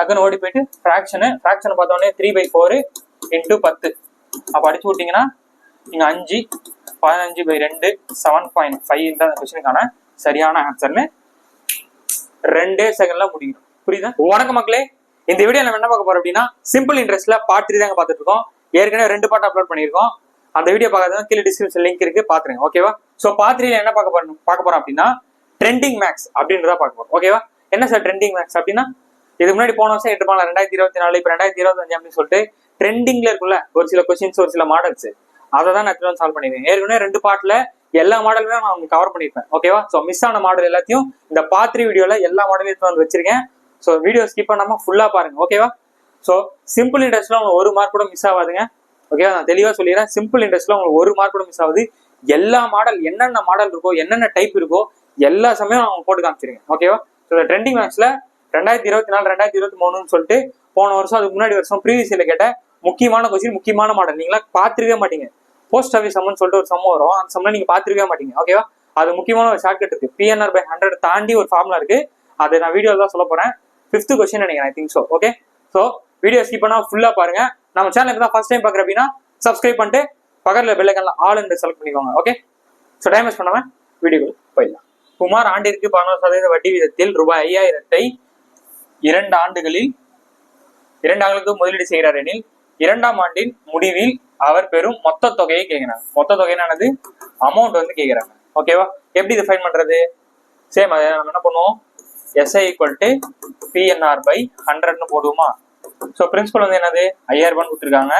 டக்குன்னு ஓடி போயிட்டு ஃப்ராக்ஷன் பார்த்தோன்னே 3/4 × 10. அப்போ அடிச்சு விட்டீங்கன்னா இங்க 5 15/2 7.5 தான் கொஸ்டினுக்கான சரியான ஆன்சர்னு 2 செகண்ட்ல முடியும். புரியுதா? வணக்கம் மக்களே, இந்த வீடியோ நம்ம என்ன பார்க்க போறோம் அப்படின்னா சிம்பிள் இன்ட்ரெஸ்ட்ல பார்ட் 3 தாங்க பார்த்துட்டு இருக்கோம். ஏற்கனவே 2 பார்ட் அப்லோட் பண்ணியிருக்கோம். அந்த வீடியோ பார்க்கறதுக்கு கீழே டிஸ்கிரிப்ஷன் லிங்க் இருக்கு, பாத்துருங்க. ஓகேவா? சோ பார்ட் 3 என்ன பார்க்க போறோம் அப்படின்னா ட்ரெண்டிங் மேக்ஸ் அப்படின்றத பார்க்க போறோம். ஓகேவா? என்ன சார் ட்ரெண்டிங் மேக்ஸ் அப்படின்னா, இதுக்கு முன்னாடி போன வருஷம் 2024 இப்போ 2025 அப்படின்னு சொல்லிட்டு ட்ரெண்டிங்ல இருக்குல்ல ஒரு சில கொஸ்டின்ஸ், ஒரு சில மாடல்ஸ், அதை தான் நான் சால்வ் பண்ணிருக்கேன். ஏற்கனவே 2 பார்ட்ல எல்லா மாடலுமே நான் உங்களுக்கு கவர் பண்ணிருப்பேன். ஓகேவா? ஸோ மிஸ் ஆன மாடல் எல்லாத்தையும் இந்த பார்ட் 3 வீடியோல எல்லா மாடலையும் எடுத்து வந்து வச்சிருக்கேன். ஸோ வீடியோ ஸ்கிப் பண்ணாம ஃபுல்லா பாருங்க. ஓகேவா? ஸோ சிம்பிள் இன்ட்ரெஸ்ட்ல உங்களுக்கு 1 மார்க் கூட மிஸ் ஆகாதுங்க. ஓகேவா? நான் தெளிவா சொல்லிடுறேன். சிம்பிள் இன்ட்ரெஸ்ட்ல உங்களுக்கு 1 மார்க் கூட மிஸ் ஆகுது. எல்லா மாடல் என்னென்ன மாடல் இருக்கோ, என்னென்ன டைப் இருக்கோ எல்லா சமயம் நான் போட்டு காமிச்சிருக்கேன். ஓகேவா? ஸோ இந்த ட்ரெண்டிங் மேக்ஸ்ல 2024 2023 சொல்லிட்டு போன வருஷம், அதுக்கு முன்னாடி வருஷம் ப்ரீவியஸ் இயர்ல கேட்ட முக்கியமான கொஸ்டின், முக்கியமான மாடல் நீங்களா பார்த்துருக்கவே மாட்டீங்க. போஸ்ட் ஆஃபீஸ் சம்மன் சொல்லிட்டு ஒரு சம்மம் வரும், அந்த சம்மன் நீங்க பார்த்துருக்கவே மாட்டீங்க. ஓகேவா? அது முக்கியமான ஒரு ஷார்ட்கட் இருக்கு. PNR/100 தாண்டி ஒரு ஃபார்முலா இருக்கு. அதை நான் வீடியோல தான் சொல்ல போறேன். 5th கொஸ்டின் நினைக்கிறேன், I think so. Okay, so video skip பண்ணா ஃபுல்லா பாருங்க. நம்ம சேனலுக்கு தான் ஃபர்ஸ்ட் டைம் பாக்குற அப்படின்னா சப்ஸ்கிரைப் பண்ணிட்டு பக்கத்துல பெல் ஐகான்ல ஆல் என்று செலக்ட் பண்ணிக்கோங்க. ஓகே, ஸோ டைம் வேஸ்ட் பண்ணாம வீடியோக்கு போயிடலாம். குமார் ஆண்டிற்கு 11% வட்டி வீதத்தில் ரூபாய் 5000 2 ஆண்டுகளுக்கு முதலீடு செய்கிறார் எனில் 2ஆம் ஆண்டின் முடிவில் அவர் பெறும் மொத்த தொகையை கேட்கிறாங்க. மொத்த தொகையானது அமௌண்ட் வந்து கேட்கிறாங்க. ஓகேவா? எப்படி டிஃபைன் பண்றது? சேம் அதை நம்ம என்ன பண்ணுவோம், SI = PNR/100 போடுவோமா? ஸோ பிரின்சிபல் வந்து என்னது, 5000 ரூபான்னு கொடுத்துருக்காங்க.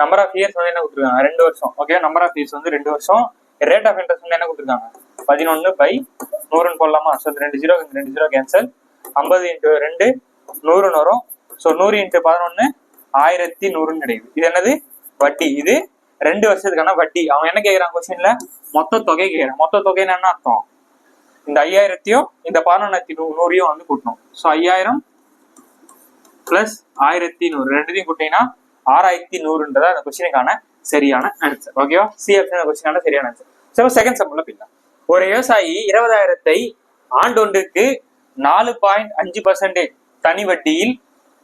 நம்பர் ஆஃப் இயர்ஸ் வந்து என்ன கொடுத்துருக்காங்க, 2 வருஷம். ஓகே, நம்பர் ஆஃப் இயர்ஸ் வந்து 2 வருஷம். ரேட் ஆஃப் இன்ட்ரெஸ்ட் வந்து என்ன கொடுத்துருக்காங்க, 11/100 போடலாமா? So 2 0 cancel. 50 × 2 100 வரும். ஸோ 100 × 11 1100 கிடைக்குது. இது என்னது, வட்டி. இது 2 வருஷத்துக்கான வட்டி. அவங்க என்ன கேட்கறாங்க கொஸ்டின்ல, மொத்த தொகை கேட்கறாங்க. மொத்த தொகைன்னு என்ன அர்த்தம், இந்த 5000 இந்த 1100 வந்து கூட்டணும். ஸோ 5000 + 1100 ரெண்டுத்தையும் கூட்டிங்கன்னா 6100 அந்த கொஸ்டினுக்கான சரியான ஆன்சர். ஓகேவா? CF கொஸ்டினுக்கான சரியான ஆன்சர். ஸோ செகண்ட் சம்ல பின்னால் ஒரு விவசாயி 20000 ஆண்டொன்றுக்கு 4.5% தனி வட்டியில்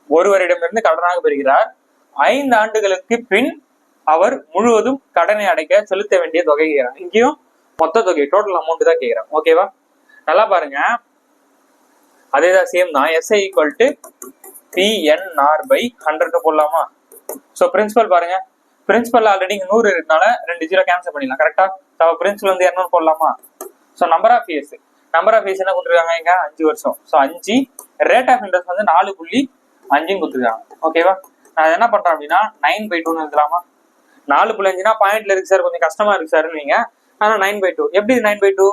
ஒருவரிடமிருந்து கடனாக பெறுகிறார். 5 ஆண்டுகளுக்கு பின் அவர் முழுவதும் கடனை அடைக்க செலுத்த வேண்டிய தொகை கேட்கிறாங்க. இங்கேயும் மொத்த தொகை, டோட்டல் அமௌண்ட் தான் கேட்கிறாங்க. ஓகேவா? நல்லா பாருங்க, அதேதான், சேம் தான். SI = PNR/100 போடலாமா? ஸோ பிரின்சிபல் பாருங்க, பிரின்சிபல் ஆல்ரெடி 100 இருக்கனால 2 0 கேன்சல் பண்ணிடலாம். கரெக்டா? பிரின்சிபல் வந்து 200 போடலாமா? ஸோ நம்பர் ஆஃப் இயர்ஸ் என்ன கொடுத்துருக்காங்க, இங்க 5 வருஷம். ஸோ 5. ரேட் ஆஃப் இன்ட்ரெஸ்ட் வந்து 4.5 கொடுத்துருக்காங்க. ஓகேவா? நான் என்ன பண்றேன் அப்படின்னா 9/2 எழுதலாமா? 4.5னா பாயிண்ட்ல இருக்கு சார், கொஞ்சம் கஷ்டமா இருக்கு சார் நீங்க. ஆனா 9/2 எப்படி 9/2,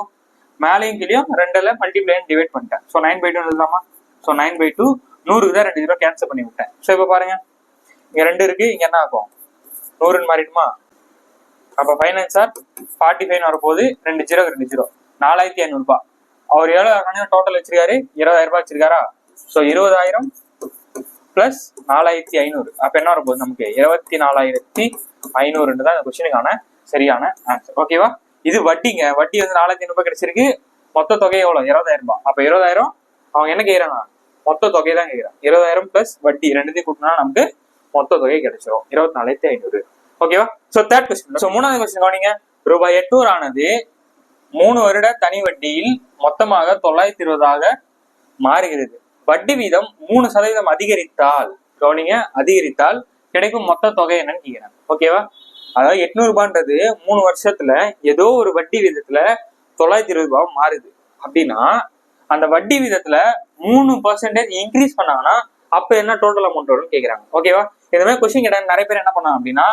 மேலையும் கீழையும் 2ல மல்டிப்ளை டிவைட் பண்ணிட்டேன். ஸோ 9/2 எழுதலாமா? ஸோ 9/2 100க்கு தான் 2 0 கேன்சல் பண்ணி விட்டேன். ஸோ இப்போ பாருங்க, இங்க 2 இருக்கு, இங்க என்ன ஆகும், 100 மாறிடுமா? அப்ப ஃபைனான்ஸ் சார் 45 வரப்போகுது. 2 0 2 0 4500 ரூபாய். அவர் எவ்வளவு டோட்டல் வச்சிருக்காரு, 20000 ரூபாய் வச்சிருக்காரா? ஸோ 20000 + 4500 அப்ப என்ன வரப்போகுது, நமக்கு 24500 தான் இந்த கொஸ்டினுக்கான சரியான ஆன்சர். ஓகேவா? இது வட்டிங்க. வட்டி வந்து 4500 ரூபாய் கிடைச்சிருக்கு. மொத்த தொகை எவ்வளவு, 20000 ரூபாய். அப்ப 20000 அவங்க என்ன கேட்கறாங்க, மொத்த தொகை தான் கேட்கறாங்க. 20000 + வட்டி ரெண்டுத்தையும் கூட்டினா நமக்கு மொத்த தொகை கிடைச்சிடும், 24500. ஓகேவா? So third question. சோ மூணாவது கொஸ்டின் கவனிங்க. ரூபாய் 800 ஆனது 3 வருட தனி வட்டியில் மொத்தமாக 920 மாறுகிறது. வட்டி வீதம் 3% அதிகரித்தால், கவனிங்க, அதிகரித்தால் கிடைக்கும் மொத்த தொகை என்னன்னு கேட்கிறேன். ஓகேவா? அதாவது 800 ரூபான்றது 3 வருஷத்துல ஏதோ ஒரு வட்டி வீதத்துல 920 ரூபாய் மாறுது அப்படின்னா, அந்த வட்டி வீதத்துல 3% இன்க்ரீஸ் பண்ணாங்கன்னா அப்ப என்ன டோட்டல் அமௌண்ட் வரும்னு கேட்கறாங்க. ஓகேவா? இந்த மாதிரி கொஸ்டின் கேட்டாங்க. நிறைய பேர் என்ன பண்ணாங்க அப்படின்னா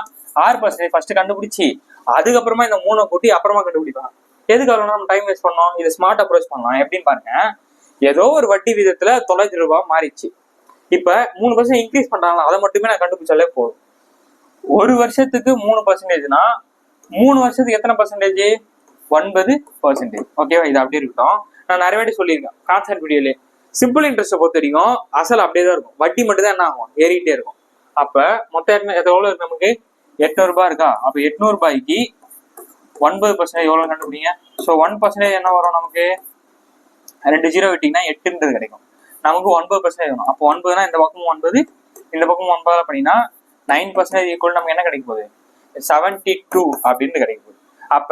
6% ஃபர்ஸ்ட் கண்டுபிடிச்சி அதுக்கப்புறமா இந்த 3 கூட்டி அப்புறமா கண்டுபிடிப்பாங்க. எதுக்கு அவ்வளவு நம்ம டைம் வேஸ்ட் பண்ணோம்? இது ஸ்மார்ட் அப்ரோச் பண்ணலாம். எப்படின்னு பாருங்க, ஏதோ ஒரு வட்டி வீதத்துல 900 ரூபாய் மாறிச்சு. இப்ப 3% இன்க்ரீஸ் பண்றாங்களா, அதை மட்டுமே நான் கண்டுபிடிச்சாலே போதும். ஒரு வருஷத்துக்கு 3%னா 3 வருஷத்துக்கு எத்தனை பர்சன்டேஜ், 9%. ஓகேவா? இது அப்படியே இருக்கட்டும். நான் நிறைய வாட்டி சொல்லியிருக்கேன் கான்செப்ட் வீடியோலே. சிம்பிள் இன்ட்ரெஸ்ட்டை பொறுத்த வரைக்கும் அசல் அப்படியே தான் இருக்கும், வட்டி மட்டும் தான் என்ன ஆகும், ஏறிட்டே இருக்கும். அப்ப மொத்தம் எவ்வளவு இருக்கு நமக்கு, 800 ரூபாய் இருக்கா? அப்ப 800 ரூபாய்க்கு 9% எவ்வளவு கண்டுபிடிங்க. ஸோ 1% என்ன வரும் நமக்கு, 2 0 விட்டீங்கன்னா 8ன்றது கிடைக்கும். நமக்கு 9% வேணும். அப்போ 9னா இந்த பக்கமும் 9 இந்த பக்கமும் 9 பண்ணினா 9% ஈக்குவல் நமக்கு என்ன கிடைக்க போகுது 72 அப்படின்னு கிடைக்க போகுது. அப்ப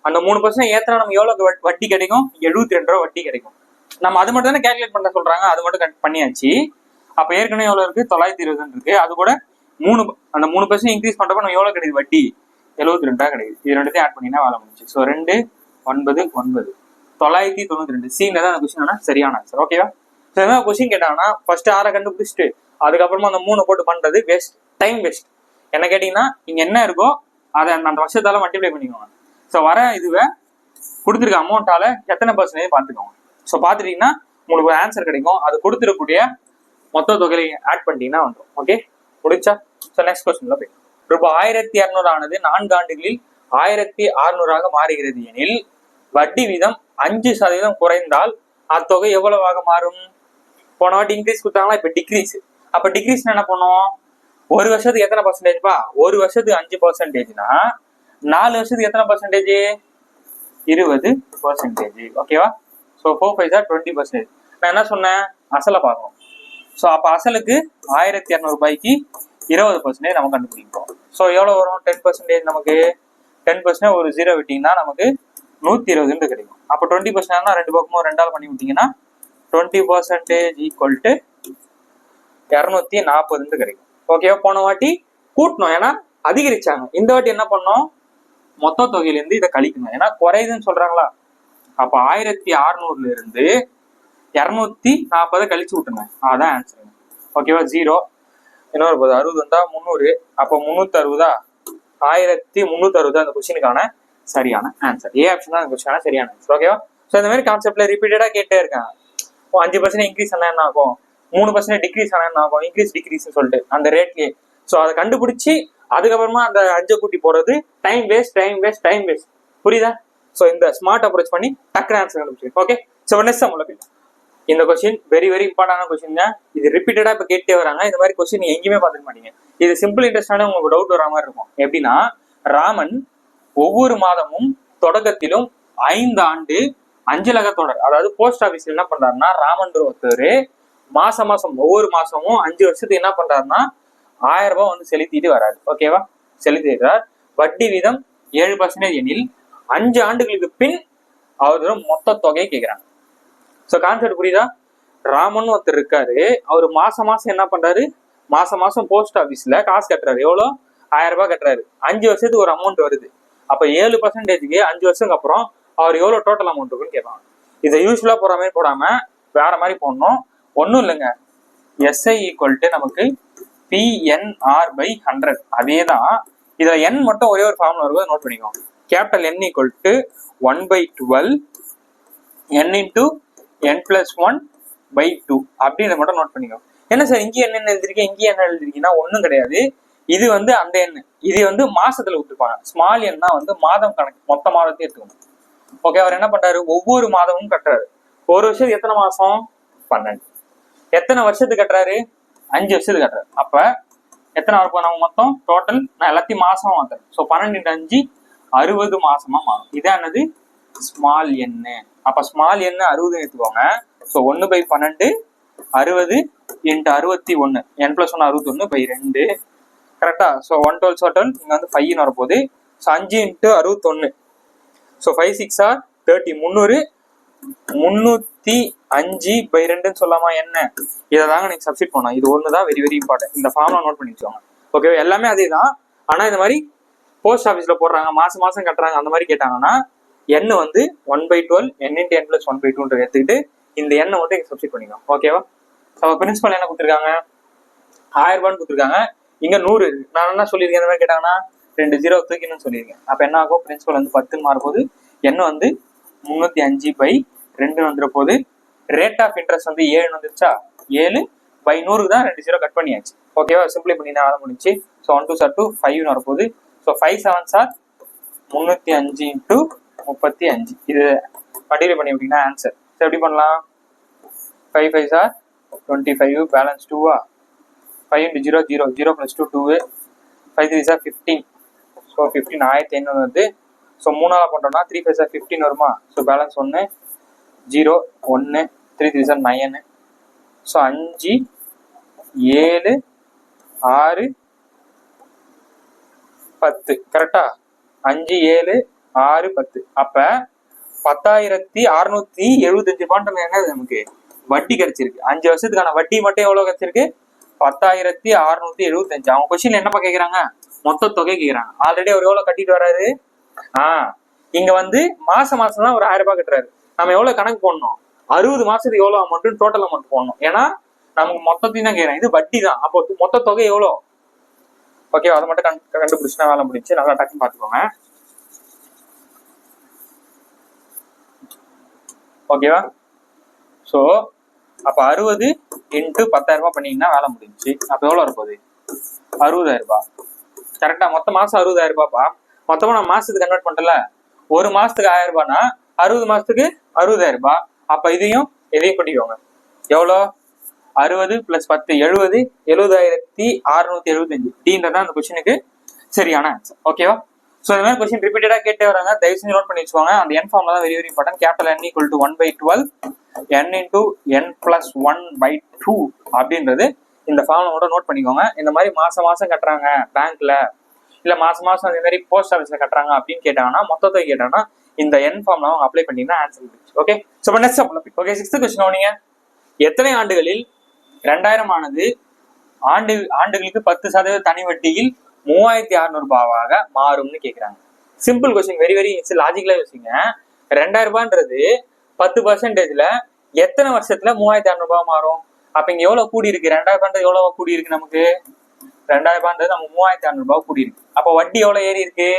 அந்த 3% ஏத்தனா நமக்கு எவ்வளவு வட்டி கிடைக்கும் 72 ரூபா வட்டி கிடைக்கும். நம்ம அது மட்டும் தானே கேல்குலேட் பண்ண சொல்றாங்க, அது மட்டும் பண்ணியாச்சு. அப்ப ஏற்கனவே எவ்வளவு இருக்கு 920 இருக்கு. அது கூட அந்த 3% இன்க்ரீஸ் பண்றப்ப நம்ம எவ்வளவு கிடைக்குது வட்டி 72 ரூபா கிடைக்குது. இது ரெண்டுத்தையும் ஆட் பண்ணினா வேலை முடிச்சு. ஸோ 2 9 9 992 சீன்ல தான் அந்த கொஸ்டின் சரியான ஆன்சர். ஓகேவா? ஸோ என்ன கொஸ்டின் கேட்டாங்கன்னா ஃபர்ஸ்ட் 6 கண்டுபிடிச்சிட்டு அதுக்கப்புறமா அந்த 3 போட்டு பண்றது வேஸ்ட், டைம் வேஸ்ட். என்ன கேட்டீங்கன்னா இங்க என்ன இருக்கோ அதை அந்த வருஷத்தால மல்டிப்ளை பண்ணிக்கோங்க. ஸோ வர இதுவை கொடுத்துருக்க அமௌண்ட்டால எத்தனை பர்சன்டேஜ் பார்த்துக்கோங்க. ஸோ பார்த்துட்டீங்கன்னா உங்களுக்கு ஒரு ஆன்சர் கிடைக்கும். அது கொடுத்துருக்கூடிய மொத்த தொகையை ஆட் பண்ணிட்டீங்கன்னா வந்துடும். ஓகே, முடிச்சா? ஸோ நெக்ஸ்ட் கொஸ்டின்ல போய் ரூபாய் 1200 ஆனது 4 ஆண்டுகளில் 1600 மாறுகிறது எனில் வட்டி வீதம் 5% குறைந்தால் அத்தொகை எவ்வளவாக மாறும்? போன வாட்டி இன்க்ரீஸ் கொடுத்தாங்களா, இப்ப டிக்ரீஸ். அப்ப டிக்ரீஸ் என்ன பண்ணுவோம்? ஒரு வருஷத்துக்கு எத்தனை பர்சன்டேஜ்பா? ஒரு வருஷத்துக்கு 5%னா 4 வருஷத்துக்கு எத்தனை பர்சன்டேஜ் 20%. ஓகேவா? ஸோ 4 5 20%. நான் என்ன சொன்னேன், அசலை பார்க்கணும். ஸோ அப்போ அசலுக்கு 1200 ரூபாய்க்கு 20% நம்ம கண்டுபிடிப்போம். ஸோ எவ்வளோ வரும் 10% நமக்கு 10% ஒரு 0 விட்டீங்கன்னா நமக்கு 120 கிடைக்கும். அப்போ 20% ரெண்டு பக்கமும் 2ஆல் பண்ணி விட்டீங்கன்னா 20% ஈக்குவல் டு 240 கிடைக்கும். ஓகேவா? போன வாட்டி கூட்டணும், ஏன்னா அதிகரிச்சாங்க. இந்த வாட்டி என்ன பண்ணோம், மொத்த தொகையிலேருந்து இதை கழிக்கணும், ஏன்னா குறையுதுன்னு சொல்றாங்களா. அப்ப 1600 இருந்து 240 கழிச்சு விட்டுருங்க, அதான் ஆன்சர். ஓகேவா? 0 இன்னொரு 60 வந்தா 300, அப்போ 360 1360 அந்த கொஸ்டினுக்கான சரியான ஆன்சர். ஏ ஆப்ஷன் தான் அந்த கொஸ்டினான சரியான ஆன்சர். ஓகேவா? ஸோ இந்த மாதிரி கான்செப்ட்ல ரிப்பீட்டடா கேட்டே இருக்காங்க. 5% இன்க்ரீஸ் ஆனா என்ன ஆகும், 3% டிக்ரீஸ் ஆனா என்ன ஆகும், இன்க்ரீஸ் டிக்ரீஸ் சொல்லிட்டு அந்த ரேட்லயே. ஸோ அதை கண்டுபிடிச்சி அதுக்கப்புறமா அந்த 5 கூட்டி போறது டைம் வேஸ்ட். புரியுதா? ஸோ இந்த ஸ்மார்ட் அப்ரோச் பண்ணி டக்குனு ஆன்சர் கண்டுபிடிச்சு. ஓகே, ஸோ நெக்ஸ்ட் உங்களுக்கு இந்த கொஸ்டின் வெரி இம்பார்ட்டான கொஸ்டின் தான். இது ரிப்பீட்டடா இப்போ கேட்டே வராங்க. இந்த மாதிரி கொஸ்டின் எங்கேயுமே பார்த்துக்க மாட்டீங்க. இது சிம்பிள் இன்ட்ரெஸ்டான உங்களுக்கு டவுட் வர மாதிரி இருக்கும். எப்படின்னா, ராமன் ஒவ்வொரு மாதமும் தொடக்கத்திலும் 5 ஆண்டு அஞ்சலக தொடர், அதாவது போஸ்ட் ஆபீஸ்ல என்ன பண்றாருன்னா, ராமன் ஒருத்தர் மாசம் ஒவ்வொரு மாசமும் 5 வருஷத்துக்கு என்ன பண்றாருன்னா 1000 ரூபாய் வந்து செலுத்திட்டு வராரு. ஓகேவா? செலுத்திடுறார். வட்டி வீதம் 7% எனில் 5 ஆண்டுகளுக்கு பின் அவரு மொத்த தொகையை கேட்கிறாங்க. ஸோ கான்செப்ட் புரியுதா? ராமன் ஒருத்தர் இருக்காரு, அவரு மாசம் என்ன பண்றாரு, மாசம் போஸ்ட் ஆபீஸ்ல காசு கட்டுறாரு. எவ்வளோ 1000 ரூபாய் கட்டுறாரு. 5 வருஷத்துக்கு ஒரு அமௌண்ட் வருது. அப்ப 7%க்கு 5 வருஷத்துக்கு அப்புறம் அவர் எவ்வளவு டோட்டல் அமௌண்ட் இருக்குன்னு கேட்பாங்க. இதை யூஸ்ஃபுல்லா போற மாதிரி போடாம வேற மாதிரி போடணும். ஒன்றும் இல்லைங்க, SI ஈக்குவல் டு நமக்கு PNR/100. அதே தான். இதுல N மட்டும் ஒரே ஒரு ஃபார்முலா இருக்கும், நோட் பண்ணிக்கோங்க. Capital N equal to 1/12 N into N+1/2 அப்படின்னு மட்டும் நோட் பண்ணிக்கோங்க. என்ன சார் இங்கே என்ன எழுதிருக்கீங்க, இங்கே என்ன எழுதிருக்கீங்கன்னா ஒன்றும் கிடையாது. இது வந்து அந்த எண், இது வந்து மாசத்துல விட்டுருப்பாங்க. ஸ்மால் எண்ணா வந்து மாதம் கணக்கு, மொத்த மாதத்தையும் எடுத்துக்கணும். ஓகே, அவர் என்ன பண்றாரு, ஒவ்வொரு மாதமும் கட்டுறாரு. ஒரு வருஷத்துக்கு எத்தனை மாசம் 12. எத்தனை வருஷத்துக்கு கட்டுறாரு, 5 வருஷத்துக்கு கட்டுறாரு. அப்ப எத்தனை இருக்கும் நம்ம மொத்தம் டோட்டல், நான் எல்லாத்தையும் மாசமா மாத்துறேன். ஸோ 12 × 5 60 மாசமா மாறும். இதானது ஸ்மால் எண்ணு. அப்ப ஸ்மால் எண்ணு 60 எடுத்துக்கோங்க. ஸோ 1/12 60 × 61 N+1 61/2 கரெக்டா? ஸோ 112 12 இங்க வந்து 5 வரப்போகுது. ஸோ 5 × 61. ஸோ 5 6 are 30 300 305/2 சொல்லாமா என்ன? இதை தாங்க நீங்க சப்ஸ்டிட் பண்ணணும். இது ஒண்ணுதான் வெரி இம்பார்ட்டன்ட். இந்த ஃபார்முலா நோட் பண்ணி வச்சுக்கோங்க. ஓகே, எல்லாமே அதே தான். ஆனா இந்த மாதிரி போஸ்ட் ஆஃபீஸ்ல போடுறாங்க, மாசம் கட்டுறாங்க, அந்த மாதிரி கேட்டாங்கன்னா எண்ணு வந்து 1/12 N × N+1/2 எடுத்துக்கிட்டு இந்த எண்ணை மட்டும் இங்க சப்ஸ்டிட் பண்ணிக்கலாம். ஓகேவா? பிரின்சிபல் என்ன கொடுத்துருக்காங்க, 1000 ரூபான்னு கொடுத்துருக்காங்க. இங்க 100 இருக்கு. நான் என்ன சொல்லியிருக்கேன், இந்த மாதிரி கேட்டாங்கன்னா 2 0 தூக்கின்னு சொல்லியிருக்கேன். அப்ப என்ன ஆகும், பிரின்சிபல் வந்து 10 மாறும்போது எண்ணு வந்து 305/2 வந்துட போகுது. ரேட் ஆஃப் இன்ட்ரெஸ்ட் வந்து 7 வந்துருச்சா, 7/100 தான் 2 0 கட் பண்ணியாச்சு. ஓகேவா? சிம்பிளை பண்ணி அதை முடிச்சு. ஸோ 1 2 2 2 5 வரப்போகுது. ஸோ 5 7 305 × 35. இது மல்டிப்ளை பண்ணி விட்டீங்கன்னா ஆன்சர். ஸோ எப்படி பண்ணலாம், 5 5 25 பேலன்ஸ் 2 5 × 0 0 0 + 2 2 5 3 15. ஸோ 15 1500 வருது. ஸோ 3ஆல் பண்ணுறோம்னா 3 5 15 வருமா. ஸோ பேலன்ஸ் 1 0 1 3 3 9 ஸோ 5 7 6 10 கரெக்டா? 5 7 6 10 அப்ப 10,675 பாயிண்ட் என்னது நமக்கு வட்டி கிடைச்சிருக்கு. 5 வருஷத்துக்கான வட்டி மட்டும் எவ்வளவு கிடைச்சிருக்கு? 10,675. அவங்க கொஸ்டின்ல என்னப்பா கேக்குறாங்க? மொத்த தொகை கேக்குறாங்க. ஆல்ரெடி அவர் எவ்வளவு கட்டிட்டு வர்றாரு? இங்க வந்து மாசம் தான் ஒரு 1000 ரூபாய் கட்டுறாரு. நம்ம எவ்வளவு கணக்கு போடணும்? 60 மாசத்துக்கு எவ்வளவு அமௌண்ட் டோட்டல் அமௌண்ட் போடணும். ஏன்னா நமக்கு மொத்தத்தையும் தான் கேக்குறேன். இது வட்டி தான். அப்போ மொத்த தொகை எவ்வளவு? ஓகே, அதை மட்டும் கண்டுபிடிச்சுன்னா வேலை முடிச்சு. நல்லா டக்குன்னு பாத்துக்கோங்க. ஓகேவா? சோ அப்ப 60 இன்ட்டு 10,000 ரூபாய் பண்ணீங்கன்னா வேலை முடிஞ்சு. அப்ப எவ்வளவு இருப்பது? 60,000 ரூபாய். கரெக்டா? மொத்த மாசம் 60,000 ரூபாய்ப்பா. மொத்தமா நான் மாசத்துக்கு கன்வெர்ட் பண்ணல. ஒரு மாசத்துக்கு 1000 ரூபாய்னா 60 மாசத்துக்கு 60,000 ரூபாய். அப்ப இதையும் பண்ணிக்கோங்க. எவ்வளோ? 60 + 10 70 70,675. டீன்றதான் அந்த கொஸ்டினுக்கு சரியான ஆன்சர். ஓகேவா? ஸோ இந்த மாதிரி கொஸ்டின் ரிப்பீட்டடா கேட்டே வராங்க. தயவு செஞ்சு நோட் பண்ணி வச்சுக்கோங்க. அந்த n ஃபார்ம்ல தான் very very important. Capital N = 1/12 n × n + 1/2 அப்படின்றது இந்த ஃபார்ம்ல மட்டும் நோட் பண்ணிக்கோங்க. இந்த மாதிரி மாசம் கட்டுறாங்க பேங்க்ல, இல்ல மாசம் இந்த மாதிரி போஸ்ட் ஆஃபீஸ்ல கட்டுறாங்க அப்படின்னு கேட்டாங்கன்னா, மொத்தத்தை கேட்டாங்கன்னா இந்த n ஃபார்ம்ல அவங்க அப்ளை பண்ணீங்கன்னா ஆன்சர். ஓகே, ஸோ இப்போ நெக்ஸ்ட் ஓகே 6th கொஸ்டின் கவனிங்க. எத்தனை ஆண்டுகளில் 2000 ஆனது ஆண்டுகளுக்கு 10% தனி வட்டியில் 3,600 ரூபாவாக மாறும்னு கேக்குறாங்க. சிம்பிள் கொஸ்டின், வெரி வெரி லாஜிக்கலா யோசிங்க. 2000 ரூபான்றது 10%ல எத்தனை வருஷத்துல 3,600 ரூபாய் மாறும்? அப்ப இங்க எவ்வளவு கூடி இருக்கு? 2000 ரூபாய் எவ்வளவு கூடி இருக்கு? நமக்கு 2000 ரூபான்றது நம்ம 3,600 ரூபாய் கூடி இருக்கு. அப்ப வட்டி எவ்வளவு ஏறி இருக்கு?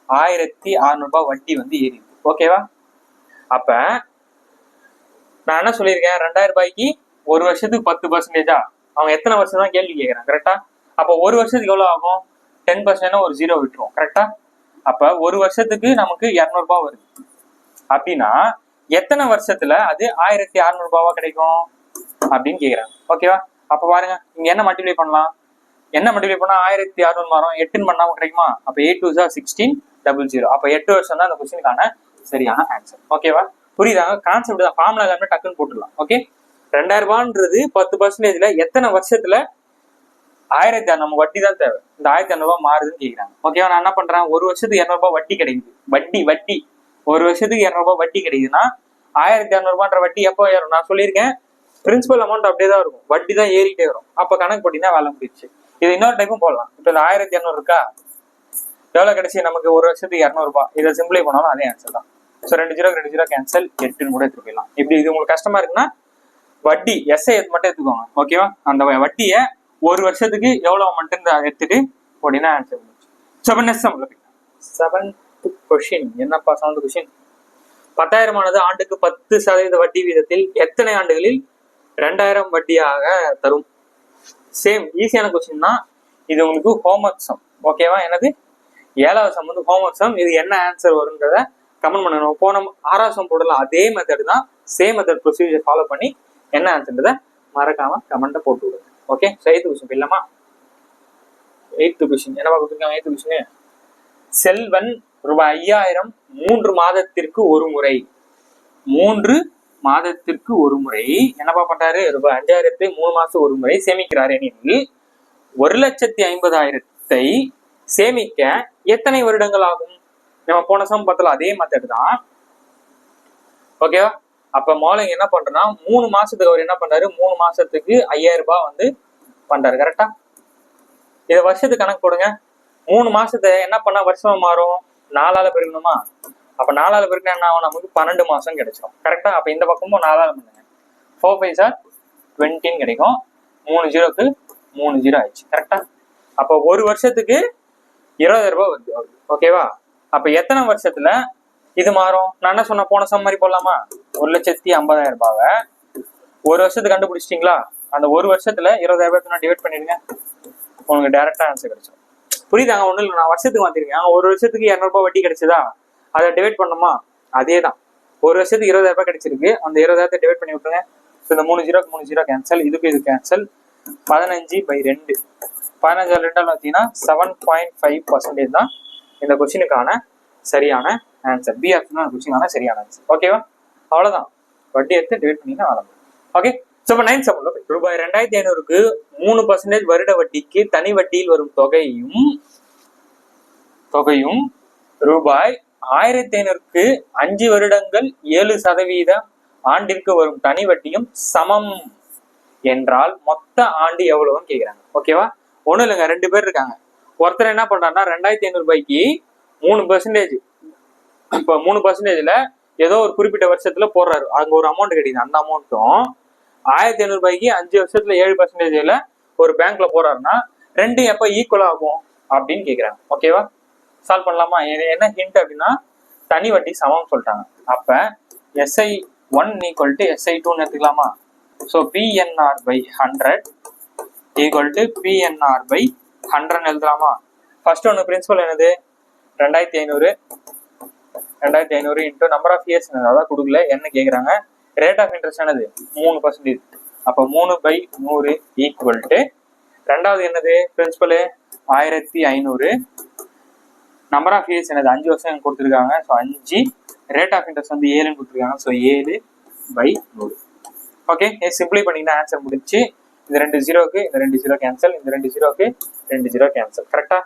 1,600 ரூபாய் வட்டி வந்து ஏறி இருக்கு. ஓகேவா? அப்ப நான் என்ன சொல்லியிருக்கேன்? 2000 ரூபாய்க்கு ஒரு வருஷத்துக்கு 10%. அவங்க எத்தனை வருஷம் தான் கேள்வி கேட்கறாங்க. கரெக்டா? அப்ப ஒரு வருஷத்துக்கு எவ்வளவு ஆகும்? 10% ஒரு 0 விட்டுரும். கரெக்டா? அப்ப ஒரு வருஷத்துக்கு நமக்கு 200 ரூபாய் வருது அப்படின்னா எத்தனை வருஷத்துல அது 1,600 ரூபாவா கிடைக்கும் அப்படின்னு கேக்குறாங்க. ஓகேவா? அப்ப பாருங்க, இங்க என்ன மல்டிப்ளை பண்ணலாம்? என்ன மல்டிப்ளை பண்ணா 1,600 மாறும்? 8 பண்ணாம கிடைக்குமா? அப்ப 8 2 16 00. அப்ப 8 வருஷம் தான் அந்த கொஸ்டினுக்கான சரியான ஆன்சர். ஓகேவா? புரியுதாங்க? கான்செப்ட் தான். ஃபார்முலா எல்லாமே டக்குன்னு போட்டுடலாம். ஓகே, 2000 ரூபான்றது 10%ல எத்தனை வருஷத்துல 1,600 நம்ம வட்டி தான் தேவை. இந்த 1,600 ரூபாய் மாறுதுன்னு கேக்குறாங்க. ஓகேவா? நான் என்ன பண்றேன்? ஒரு வருஷத்துக்கு 200 ரூபாய் வட்டி கிடைக்குது. வட்டி ஒரு வருஷத்துக்கு 200 ரூபாய் வட்டி கிடைக்குதுன்னா 1,600 ரூபான்ற வட்டி எப்போ ஏறும்? நான் சொல்லியிருக்கேன், பிரின்சிபல் அமௌண்ட் அப்படியே தான் இருக்கும், வட்டி தான் ஏறிட்டே வரும். அப்ப கணக்கு போட்டீங்கன்னா வேலை முடிச்சு. இது இன்னொரு டைப்பும் போடலாம். இப்ப இந்த 1,200 இருக்கா, எவ்வளவு கிடைச்சி நமக்கு? ஒரு வருஷத்துக்கு 200 ரூபாய். இதை சிம்பிளை பண்ணாலும் அதே ஆன்சர் தான். ஸோ 2 0 கேன்சல், 8ன்னு கூட எடுத்துட்டு போயிடலாம். இப்படி இது உங்களுக்கு கஷ்டமா இருக்குன்னா வட்டி எஸ்ஐ மட்டும் எடுத்துக்கோங்க. ஓகேவா? அந்த வட்டியை ஒரு வருஷத்துக்கு எவ்வளவு அமௌண்ட் எடுத்துட்டு போட்டீங்கன்னா ஆன்சர் முடிச்சு. 7th கொஸ்டின் என்னப்பா? 7th question. 10,000 ஆனது ஆண்டுக்கு 10% வட்டி வீதத்தில் எத்தனை ஆண்டுகளில் 2000 வட்டியாக தரும்? சேம் ஈஸியான கொஸ்டின் தான். இது உங்களுக்கு ஹோம்ஒர்க் சம். ஓகேவா? எனது 7வது சம் வந்து ஹோம்ஒர்க் சம். இது என்ன ஆன்சர் வரும்ன்றத கமெண்ட் பண்ணணும். போன 6வது சம் போடலாம், அதே மெத்தட் தான். சேம் மெத்தட் ப்ரொசீஜர் ஃபாலோ பண்ணி என்ன ஆன்சர்ன்றத மறக்காம கமெண்ட்டை போட்டு விடுங்க. ஓகே, 8th கொஸ்டின் இல்லமா? 8th கொஸ்டின் என்னவா கொடுத்துருக்காங்க? 8th கொஸ்டின், செல்வன் ரூபாய் 5,000 3 மாதத்திற்கு ஒரு முறை 3 மாதத்திற்கு ஒரு முறை என்னப்பா பண்றாரு? ரூபாய் 5,000 3 மாசம் ஒரு முறை சேமிக்கிறார் எனில் 1,50,000 சேமிக்க எத்தனை வருடங்கள் ஆகும்? நம்ம போன சம் பார்த்தல அதே மெத்தட் தான். ஓகேவா? அப்ப மார்னிங் என்ன பண்றேன்னா 3 மாசத்துக்கு அவர் என்ன பண்றாரு? 3 மாசத்துக்கு 5,000 ரூபாய் வந்து பண்றாரு. கரெக்டா? இதை வருஷத்துக்கு கணக்கு போடுங்க. 3 மாசத்தை என்ன பண்ணா வருஷமா மாறும்? 4ஆல பெருக்கணுமா? அப்ப 4ஆல பெருக்கினா என்ன ஆகும்? நமக்கு 12 மாசம் கிடைச்சிடும். கரெக்டா? அப்ப இந்த பக்கமும் 4ஆல பண்ணுங்க. 4 5 are 20 கிடைக்கும். 3 0க்கு 3 0 ஆயிடுச்சு. கரெக்டா? அப்ப ஒரு வருஷத்துக்கு 20,000 ரூபாய் வருது. ஓகேவா? அப்ப எத்தனை வருஷத்துல இது மாறும்? நான் என்ன சொன்ன போன சம் மாதிரி போடலாமா? 1,50,000 ரூபாவை ஒரு வருஷத்துக்கு கண்டுபிடிச்சிட்டீங்களா? அந்த ஒரு வருஷத்துல 20,000 ரூபாய் டிவைட் பண்ணிடுங்க, உங்களுக்கு டைரக்டா ஆன்சர் கிடைச்சிடும். புரியுதாங்க? ஒண்ணு இல்லை, நான் வருஷத்துக்கு மாத்திருக்கேன். ஒரு வருஷத்துக்கு 200 ரூபாய் வட்டி கிடைச்சதா, அதை டிவைட் பண்ணுமா? அதே தான். ஒரு வருஷத்துக்கு 20,000 ரூபாய் கிடைச்சிருக்கு, அந்த 20,000 டிவைட் பண்ணி விட்டுருங்க. இந்த 3 0க்கு 3 0 கேன்சல், இதுக்கு இது கேன்சல். 15/2 15 2 பார்த்தீங்கன்னா 7.5% தான் இந்த கொஸ்டினுக்கான சரியான ஆன்சர். பி ஆப்ஷன் கொஸ்டினுக்கான சரியான ஆன்சர். ஓகேவா? அவ்வளவுதான். வட்டி எடுத்து டிவைட் பண்ணிங்கன்னா வளரும். ஓகே, இப்போ 9 சம்ல ரூபாய் 2500க்கு 3% வருட வட்டிக்கு தனி வட்டியில் வரும் தொகையும் ரூபாய் 1500க்கு 5 வருடங்கள் 7% ஆண்டிற்கு வரும் தனி வட்டியும் சமம் என்றால் மொத்த ஆண்டு எவ்வளவுன்னு கேக்குறாங்க. ஓகேவா? ஒண்ணும் இல்லைங்க, 2 பேர் இருக்காங்க. ஒருத்தர் என்ன பண்றாருன்னா 2500 ரூபாய்க்கு 3%, இப்ப 3%ல ஏதோ ஒரு குறிப்பிட்ட வருஷத்துல போடுறாரு, அங்க ஒரு அமௌண்ட் கிடைக்குது. அந்த அமௌண்ட்டும் 1500 ரூபாய்க்கு 5 வருஷத்துல 7%ல ஒரு பேங்க்ல போறாருன்னா ரெண்டும் எப்ப ஈக்குவல் ஆகும் அப்படின்னு கேக்குறாங்க. ஓகேவா? சால்வ் பண்ணலாமா? என்ன ஹிண்ட் அப்படின்னா தனி வட்டி சமம் சொல்லிட்டாங்க. அப்ப SI1 = SI2 எடுத்துக்கலாமா? ஸோ PNR/100 = PNR/100 எழுதலாமா? ஃபர்ஸ்ட் ஒன்று பிரின்சிபல் என்னது? 2500 இன்டூ நம்பர் ஆஃப் இயர்ஸ், அதான் கொடுக்கல என்ன கேட்குறாங்க. ரேட் ஆஃப் இன்ட்ரெஸ்ட் என்னது? 3%. அப்போ 3/100 = ரெண்டாவது என்னது பிரின்சிபல்? 1500. நம்பர் ஆஃப் இயர்ஸ் என்னது? 5 வருஷம் கொடுத்துருக்காங்க. ஸோ 5. ரேட் ஆஃப் இன்ட்ரெஸ்ட் வந்து 7ன்னு கொடுத்துருக்காங்க. ஸோ 7/100. ஓகே, சிம்பிளை பண்ணிங்கன்னா ஆன்சர் முடிச்சு. இந்த 2 0க்கு இந்த 2 0 கேன்சல், இந்த 2 0க்கு 2 0 கேன்சல். கரெக்டா?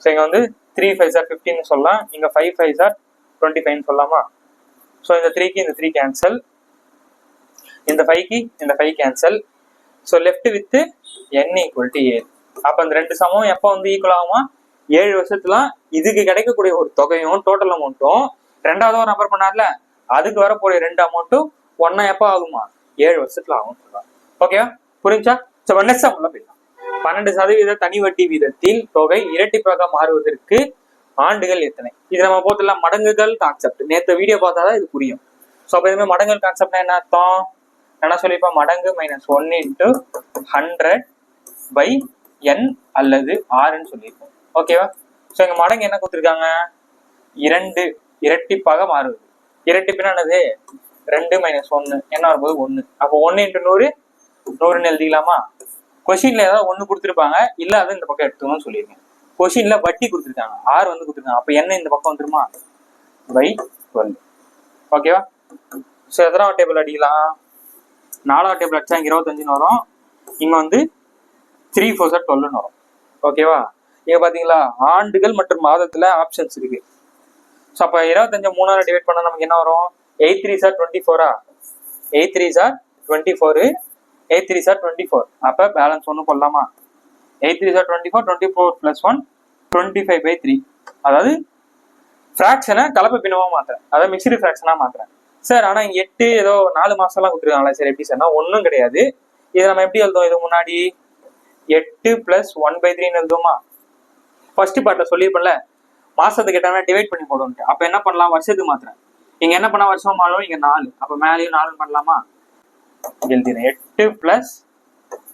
ஸோ இங்க வந்து 3 5s are 15 சொல்லலாம், இங்க 5 5s are 25 சொல்லலாமா? ஸோ இந்த 3க்கு இந்த 3 கேன்சல், இந்த 5க்கு இந்த 5 cancel. So left with n = 7. அப்ப இந்த 2 சமம் எப்போ வந்து ஈக்குவல் ஆகுமா? 7 வருஷத்துல இதுக்கு கிடைக்கக்கூடிய ஒரு தொகையும் டோட்டல் அமௌண்ட்டும் ரெண்டாவது நம்பர் பண்ணார்ல, அதுக்கு வரக்கூடிய 2 அமௌண்ட்டும் ஒன்னா எப்போ ஆகுமா? 7 வருஷத்துல ஆகும் சொல்றாங்க. ஓகேவா? புரிஞ்சா? ஸோ நெக்ஸ்ட் சம்ல போயிடலாம். 12% தனி வட்டி வீதத்தில் தொகை இரட்டிப்பாக மாறுவதற்கு ஆண்டுகள் எத்தனை? இது நம்ம போத்துல மடங்குகள் கான்செப்ட். நேற்று வீடியோ பார்த்தாதான் இது புரியும். ஸோ அப்ப இதுமாதிரி மடங்குகள் கான்செப்ட்னா என்ன அர்த்தம்? என்ன சொல்லிப்போம்? மடங்கு -1 × 100/n அல்லது r சொல்லியிருப்போம். ஓகேவா? ஸோ இங்க மடங்கு என்ன கொடுத்துருக்காங்க? 2 இரட்டிப்பாக மாறுவது. இரட்டிப்புனா என்னது? 2 - 1 என்ன வரும்போது 1. அப்போ 1 × 100 100ன்னு எழுதிக்கலாமா? கொஸ்டின்ல ஏதாவது 1 கொடுத்துருப்பாங்க, இல்ல அதை இந்த பக்கம் எடுத்துக்கணும்னு சொல்லியிருக்கேன். கொஸ்டின்ல வட்டி கொடுத்துருக்காங்க, r வந்து கொடுத்துருக்காங்க. அப்ப என்ன இந்த பக்கம் வந்துருமா? /12. ஓகேவா? ஸோ எத்தனாவது டேபிள் அடிக்கலாம்? 4வது டேபிள் அடிச்சா இங்க 25ன்னு வரும், இங்க வந்து 3 4 12ன்னு வரும். ஓகேவா? இங்க பாத்தீங்களா ஆண்டுகள் மற்றும் மாதத்துல ஆப்ஷன்ஸ் இருக்கு. ஸோ அப்ப 25 3ஆல டிவைட் பண்ணா நமக்கு என்ன வரும்? 8 3s are 24. 8 3s are 24. 8 3s are 24. அப்ப பேலன்ஸ் 1 போடலாமா? 8 3s are 24. 24 + 1 25/3. அதாவது ஃபிராக்ஷனை கலப்பு பின்னமா மாத்துறேன், அதாவது மிக்ஸ்டு ஃபிராக்ஷனா மாத்துறேன். சார் ஆனா இங்க 8 ஏதோ 4 மாசம்லாம் கொடுத்துருக்காங்களா? சரி எப்படி சார்னா ஒன்றும் கிடையாது. இதை நம்ம எப்படி எழுதுவோம்? இது முன்னாடி 8 + 1/3 எழுதுவோமா? ஃபர்ஸ்ட் பார்ட்ல சொல்லியிருப்பேன்ல, மாசத்துக்கு கேட்டாங்கன்னா டிவைட் பண்ணி போடுவோம். அப்ப என்ன பண்ணலாம்? வருஷத்துக்கு மாத்துறேன். இங்க என்ன பண்ணா வருஷம் மாறும்? இங்க 4. அப்ப மேலேயும் 4 பண்ணலாமா? எழுதினேன் 8 +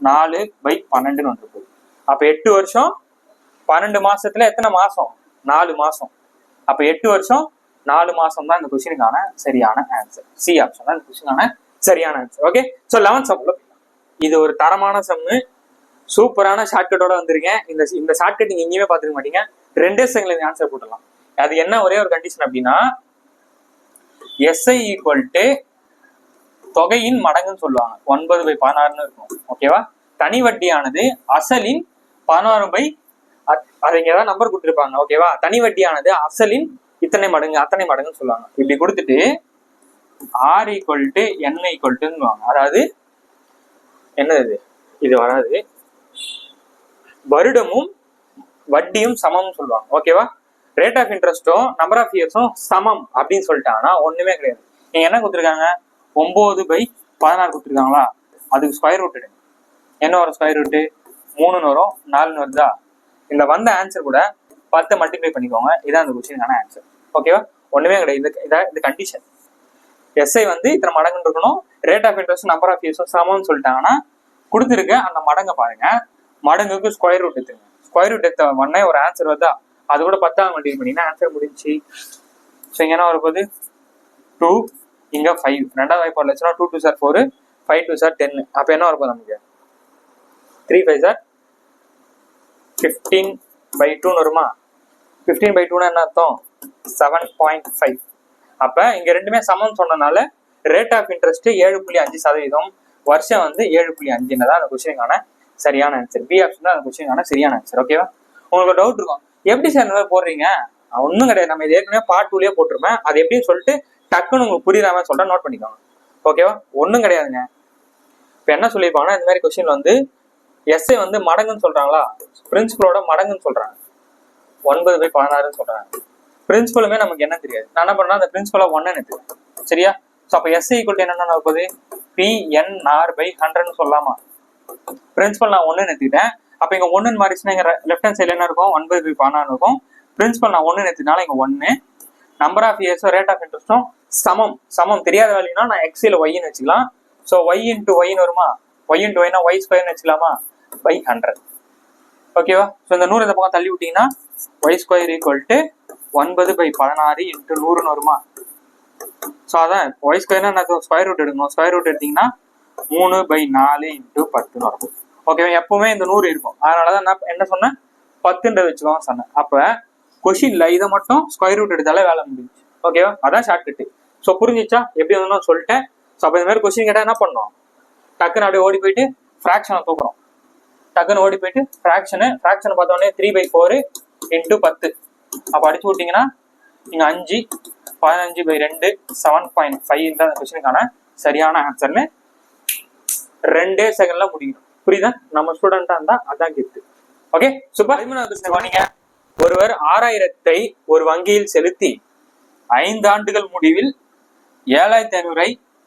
4/12 வந்துருக்கு. அப்ப 8 வருஷம் 12 மாசத்துல எத்தனை மாசம்? 4 மாசம். அப்ப 8 வருஷம் 4 மாசம் தான் இந்த கொஸ்டினுக்கான சரியான ஆன்சர். சி ஆப்ஷன் தான் இந்த கொஸ்டினுக்கான சரியான ஆன்சர். ஓகே, ஸோ 11th சம்ல இது ஒரு தரமான சம்மு, சூப்பரான ஷார்ட்கட்டோட வந்திருக்கேன். இந்த ஷார்ட்கட் நீங்க எங்கேயுமே பார்த்துக்க மாட்டீங்க. 2 செகண்ட்ல ஆன்சர் போட்டுடலாம். அது என்ன ஒரே ஒரு கண்டிஷன் அப்படின்னா SI = தொகையின் மடங்குன்னு சொல்லுவாங்க. 9/16ன்னு இருக்கும். ஓகேவா? தனி வட்டியானது அசலின் 16 அதை இங்கதான் நம்பர் கொடுத்துருப்பாங்க. ஓகேவா? தனி வட்டியானது அசலின் இத்தனை மடங்கு அத்தனை மடங்குன்னு சொல்லுவாங்க. இப்படி கொடுத்துட்டு R = N = அதாவது என்னது இது வராது, வருடமும் வட்டியும் சமம் சொல்லுவாங்க. ஓகேவா? ரேட் ஆஃப் இன்ட்ரெஸ்டும் நம்பர் ஆஃப் இயர்ஸும் சமம் அப்படின்னு சொல்லிட்டாங்கன்னா ஒண்ணுமே கிடையாது. நீங்க என்ன கொடுத்துருக்காங்க? 9/16 கொடுத்துருக்காங்களா? அதுக்கு ஸ்கொயர் ரூட் எடுங்க. என்ன வரும்? ஸ்கொயர் ரூட் 3ன்னு வரும், 4ன்னு வருதா? இந்த வந்த ஆன்சர் கூட 10 மல்டிப்ளை பண்ணிக்கோங்க. இதான் அந்த கொஸ்டினுக்கான ஆன்சர். ஓகேவா? ஒண்ணுமே கிடையாது. இந்த கண்டிஷன் SI வந்து இத்தனை மடங்குன்னு இருக்கணும், rate of interest number of இயர்ஸும் சமம்னு சொல்லிட்டாங்கன்னா கொடுத்துருக்க அந்த மடங்கை பாருங்க, மடங்குக்கு ஸ்கொயர் ரூட் எடுத்துங்க. ஸ்கொயர் ரூட் எடுத்த உடனே ஒரு ஆன்சர் வருதா? அது கூட 10ஆல் மல்டிப்ளை பண்ணிங்கன்னா ஆன்சர் முடிஞ்சு. ஸோ இங்க என்ன வரப்போகுது? 2, இங்க 5. ரெண்டாவது வாய்ப்பு வரலச்சுன்னா 2 2s are 4, 5 2s are 10. அப்ப என்ன வரப்போகுது நமக்கு? 3 5s are 15/2 வருமா? 15/2 என்ன அர்த்தம்? 7.5. அப்ப இங்க ரெண்டுமே சமம் சொன்னனால ரேட் ஆஃப் இன்ட்ரெஸ்ட் 7.5%, வருஷம் வந்து 7.5 தான் அந்த கொஸ்டினுக்கான சரியான ஆன்சர். பி ஆப்ஷன் தான் அந்த கொஸ்டினுக்கான சரியான ஆன்சர். ஓகேவா? உங்களுக்கு டவுட் இருக்கும், எப்படி சார் இந்த மாதிரி போடுறீங்க? ஒன்றும் கிடையாது, நம்ம இது ஏற்கனவே பார்ட் 2லயே போட்டிருப்பேன். அது எப்படின்னு சொல்லிட்டு டக்குன்னு உங்களுக்கு புரியுற மாதிரி சொல்றேன், நோட் பண்ணிக்கோங்க. ஓகேவா? ஒன்றும் கிடையாதுங்க. இப்போ என்ன சொல்லியிருப்பாங்கன்னா, இந்த மாதிரி கொஸ்டின் வந்து எஸ்ஐ வந்து மடங்குன்னு சொல்றாங்களா, பிரின்சிபலோட மடங்குன்னு சொல்றாங்க, 9/16 சொல்றாங்க. பிரின்சிபலுமே நமக்கு என்ன தெரியாது. நான் என்ன பண்ணா, அந்த பிரின்சிபலா 1 எடுத்துக்கேன். சரியா? ஸோ அப்போ எஸ்ஐ ஈக்குவல் என்னென்ன போகுது, PNR/100 சொல்லலாமா? பிரின்சிபல் நான் 1 எடுத்துக்கிட்டேன். அப்போ இங்க 1 மாறிச்சுன்னா இங்க லெஃப்ட் ஹேண்ட் சைட்ல என்ன இருக்கும், 9/16 இருக்கும். பிரின்சிபல் நான் 1 எடுத்துனால இங்க 1. நம்பர் ஆஃப் இயர்ஸும் ரேட் ஆஃப் இன்ட்ரெஸ்டும் சமம் தெரியாத வேல்யூனா நான் எக்ஸில் ஒய்ன்னு வச்சுக்கலாம். ஸோ ஒய் இன்ட்டு ஒய்னு வருமா, ஒய் இன்ட்டு ஒய்னா ஒய் ஸ்கொயர்னு வச்சுக்கலாமா, பை 100. ஓகேவா? ஸோ இந்த 100 இந்த பக்கம் தள்ளி விட்டீங்கன்னா Y square equal to 9/16 into 100ன்னு வருமா? ஸோ அதான் ஒய் ஸ்கொயர்னா நான் ஸ்கொயர் ரூட் எடுக்கணும். ஸ்கொயர் ரூட் எடுத்தீங்கன்னா 3/4 இன்ட்டு 10ன்னு வரும். ஓகேவா? எப்பவுமே இந்த 100 இருக்கும். அதனாலதான் நான் என்ன சொன்னேன், 10 வச்சுக்கோங்க சொன்னேன். அப்ப கொஷின்ல இதை மட்டும் ஸ்கொயர் ரூட் எடுத்தாலே வேலை முடிஞ்சு. ஓகேவா? அதான் ஷார்ட்கட்டு. ஸோ புரிஞ்சிச்சா எப்படி வந்து சொல்லிட்டேன். ஸோ அப்போ இந்த மாதிரி கொஸ்டின் கேட்டால் என்ன பண்ணோம், டக்குன்னு அப்படியே ஓடி போயிட்டு ஃப்ராக்ஷனை தூக்குறோம். டக்குன்னு ஓடி போயிட்டு ஃப்ராக்ஷனை பார்த்தோன்னே 3/4 இன்ட்டு 10 அப்போ அடிச்சு விட்டீங்கன்னா இங்கே 5 15/2 7.5 தான் அந்த கொஸ்டினுக்கான சரியான ஆன்சர்னு 2 செகண்ட்ல முடிக்கணும். புரியுதா? நம்ம ஸ்டூடெண்டா இருந்தா அதான் கேட்டு. Okay super. நீங்க ஒருவர் 6000 ஒரு வங்கியில் செலுத்தி 5 ஆண்டுகள் முடிவில் 7500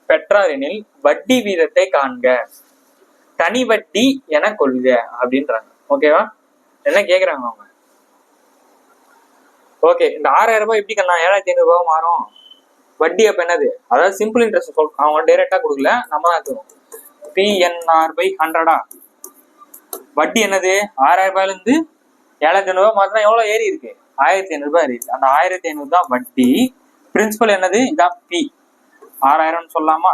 பெற்றார் எனில் வட்டி வீதத்தை காண்க, தனி வட்டி என கொள்க அப்படின்றாங்க. ஓகேவா? என்ன கேக்குறாங்க அவங்க? ஓகே, இந்த 6000 ரூபாய் எப்படி கண்ணா 7500 ரூபாய் மாறும்? வட்டி அப்ப என்னது, அதாவது சிம்பிள் இன்ட்ரெஸ்ட் அவங்க டைரக்டா கொடுக்கல, நம்ம தான் எடுத்துக்கணும். PNR/100 வட்டி என்னது, 6000 ரூபாயில இருந்து 7500 ரூபாய் மாத்தினா எவ்வளவு ஏறி இருக்கு, 1500 ரூபாய் ஏறி இருக்கு. அந்த 1500 தான் வட்டி. பிரின்சிபல் என்னது, இதான் P 6000 சொல்லலாமா?